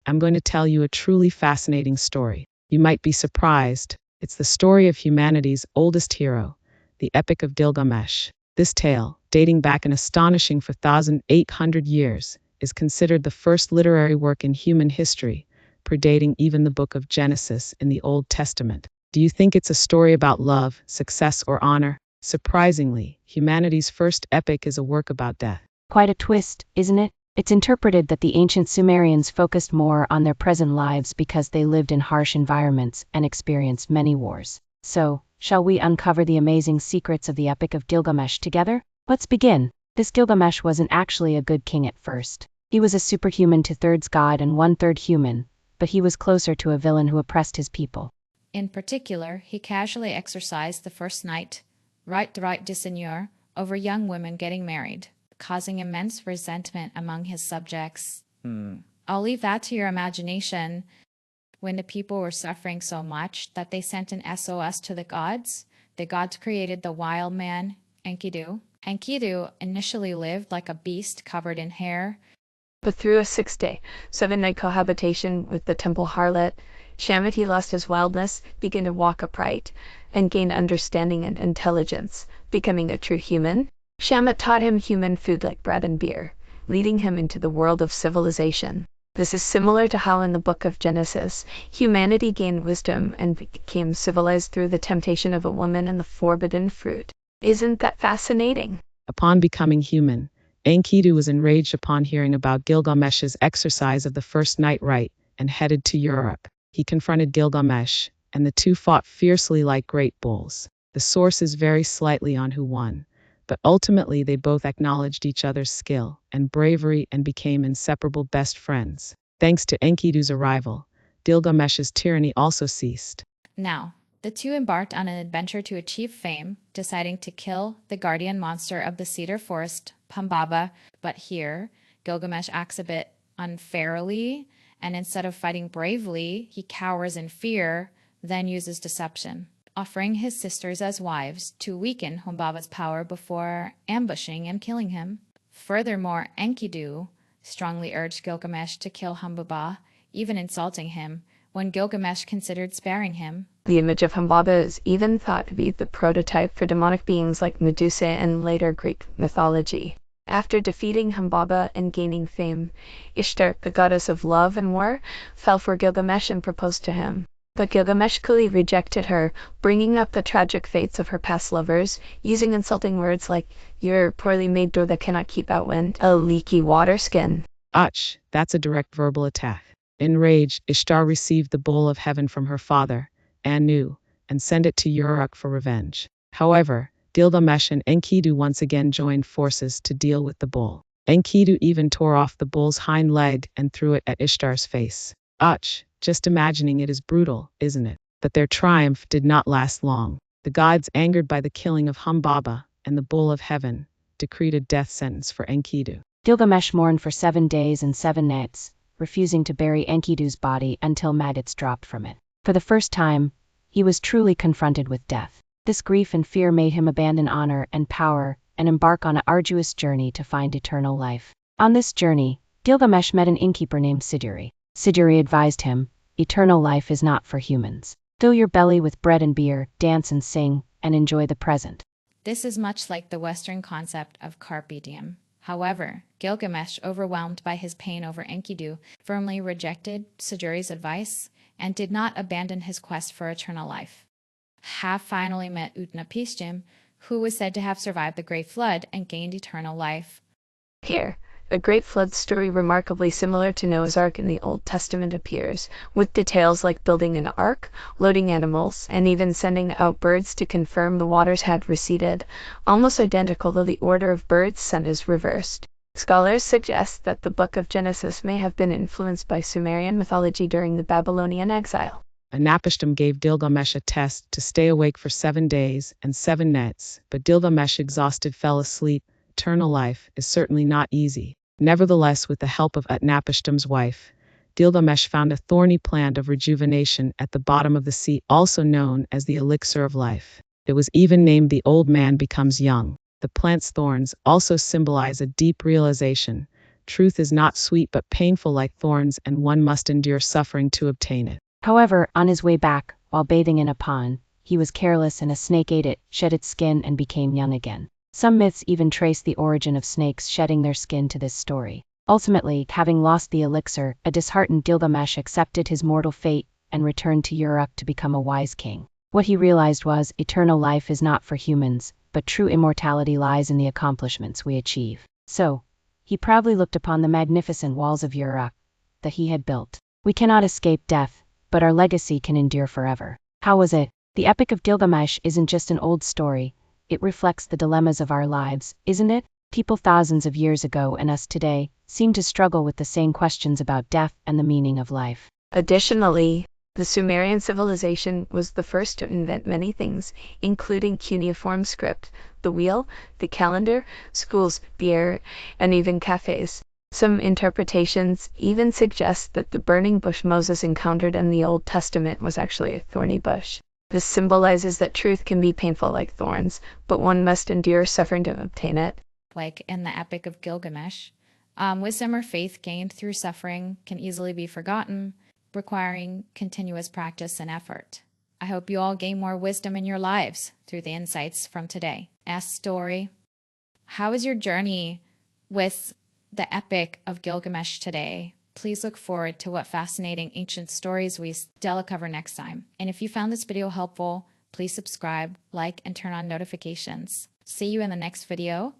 I'm going to tell you a truly fascinating story. You might be surprised. It's the story of humanity's oldest hero, the Epic of Gilgamesh. This tale, dating back an astonishing 4,800 years, is considered the first literary work in human history, predating even the book of Genesis in the Old Testament. Do you think it's a story about love, success, or honor? Surprisingly, humanity's first epic is a work about death. Quite a twist, isn't it? It's interpreted that the ancient Sumerians focused more on their present lives because they lived in harsh environments and experienced many wars. So, shall we uncover the amazing secrets of the Epic of Gilgamesh together? Let's begin. This Gilgamesh wasn't actually a good king at first. He was a superhuman 2/3 god and 1/3 human, but he was closer to a villain who oppressed his people. In particular, he casually exercised the first right de seigneur over young women getting married, causing immense resentment among his subjects. I'll leave that to your imagination. When the people were suffering so much that they sent an SOS to the gods created the wild man, Enkidu. Enkidu initially lived like a beast covered in hair. But through a 6-day, 7-night cohabitation with the temple harlot, Shamhat, he lost his wildness, began to walk upright, and gained understanding and intelligence, becoming a true human. Shamhat taught him human food like bread and beer, leading him into the world of civilization. This is similar to how in the book of Genesis, humanity gained wisdom and became civilized through the temptation of a woman and the forbidden fruit. Isn't that fascinating? Upon becoming human, Enkidu was enraged upon hearing about Gilgamesh's exercise of the first night rite and headed to Europe. He confronted Gilgamesh, and the two fought fiercely like great bulls. The sources vary slightly on who won, but ultimately they both acknowledged each other's skill and bravery and became inseparable best friends. Thanks to Enkidu's arrival, Gilgamesh's tyranny also ceased. Now, the two embarked on an adventure to achieve fame, deciding to kill the guardian monster of the cedar forest, Humbaba. But here, Gilgamesh acts a bit unfairly, and instead of fighting bravely, he cowers in fear, then uses deception, offering his sisters as wives to weaken Humbaba's power before ambushing and killing him. Furthermore, Enkidu strongly urged Gilgamesh to kill Humbaba, even insulting him, when Gilgamesh considered sparing him. The image of Humbaba is even thought to be the prototype for demonic beings like Medusa in later Greek mythology. After defeating Humbaba and gaining fame, Ishtar, the goddess of love and war, fell for Gilgamesh and proposed to him. But Gilgamesh coolly rejected her, bringing up the tragic fates of her past lovers, using insulting words like, "You're a poorly made door that cannot keep out wind, a leaky water skin." Ouch, that's a direct verbal attack. Enraged, Ishtar received the bowl of heaven from her father, Anu, and sent it to Uruk for revenge. However, Gilgamesh and Enkidu once again joined forces to deal with the bull. Enkidu even tore off the bull's hind leg and threw it at Ishtar's face. Ouch, just imagining it is brutal, isn't it? But their triumph did not last long. The gods, angered by the killing of Humbaba and the bull of heaven, decreed a death sentence for Enkidu. Gilgamesh mourned for 7 days and 7 nights, refusing to bury Enkidu's body until maggots dropped from it. For the first time, he was truly confronted with death. This grief and fear made him abandon honor and power and embark on an arduous journey to find eternal life. On this journey, Gilgamesh met an innkeeper named Siduri. Siduri advised him, "Eternal life is not for humans. Fill your belly with bread and beer, dance and sing, and enjoy the present." This is much like the Western concept of carpe diem. However, Gilgamesh, overwhelmed by his pain over Enkidu, firmly rejected Siduri's advice and did not abandon his quest for eternal life. Have finally met Utnapishtim, who was said to have survived the Great Flood and gained eternal life. Here, a great flood story remarkably similar to Noah's Ark in the Old Testament appears, with details like building an ark, loading animals, and even sending out birds to confirm the waters had receded, almost identical though the order of birds sent is reversed. Scholars suggest that the book of Genesis may have been influenced by Sumerian mythology during the Babylonian exile. Utnapishtim gave Gilgamesh a test to stay awake for 7 days and 7 nights, but Gilgamesh, exhausted, fell asleep. Eternal life is certainly not easy. Nevertheless, with the help of Utnapishtim's wife, Gilgamesh found a thorny plant of rejuvenation at the bottom of the sea, also known as the elixir of life. It was even named the old man becomes young. The plant's thorns also symbolize a deep realization Truth is not sweet but painful like thorns, and one must endure suffering to obtain it. However, on his way back, while bathing in a pond, he was careless and a snake ate it, shed its skin, and became young again. Some myths even trace the origin of snakes shedding their skin to this story. Ultimately, having lost the elixir, a disheartened Gilgamesh accepted his mortal fate and returned to Uruk to become a wise king. What he realized was, eternal life is not for humans, but true immortality lies in the accomplishments we achieve. So, he proudly looked upon the magnificent walls of Uruk that he had built. We cannot escape death, but our legacy can endure forever. How was it? The Epic of Gilgamesh isn't just an old story, it reflects the dilemmas of our lives, isn't it? People thousands of years ago and us today seem to struggle with the same questions about death and the meaning of life. Additionally, the Sumerian civilization was the first to invent many things, including cuneiform script, the wheel, the calendar, schools, beer, and even cafes. Some interpretations even suggest that the burning bush Moses encountered in the Old Testament was actually a thorny bush. This symbolizes that truth can be painful like thorns, but one must endure suffering to obtain it. Like in the Epic of Gilgamesh, wisdom or faith gained through suffering can easily be forgotten, requiring continuous practice and effort. I hope you all gain more wisdom in your lives through the insights from today. Ask Story, how is your journey with the Epic of Gilgamesh today? Please look forward to what fascinating ancient stories we still cover next time. And if you found this video helpful, please subscribe, like, and turn on notifications. See you in the next video.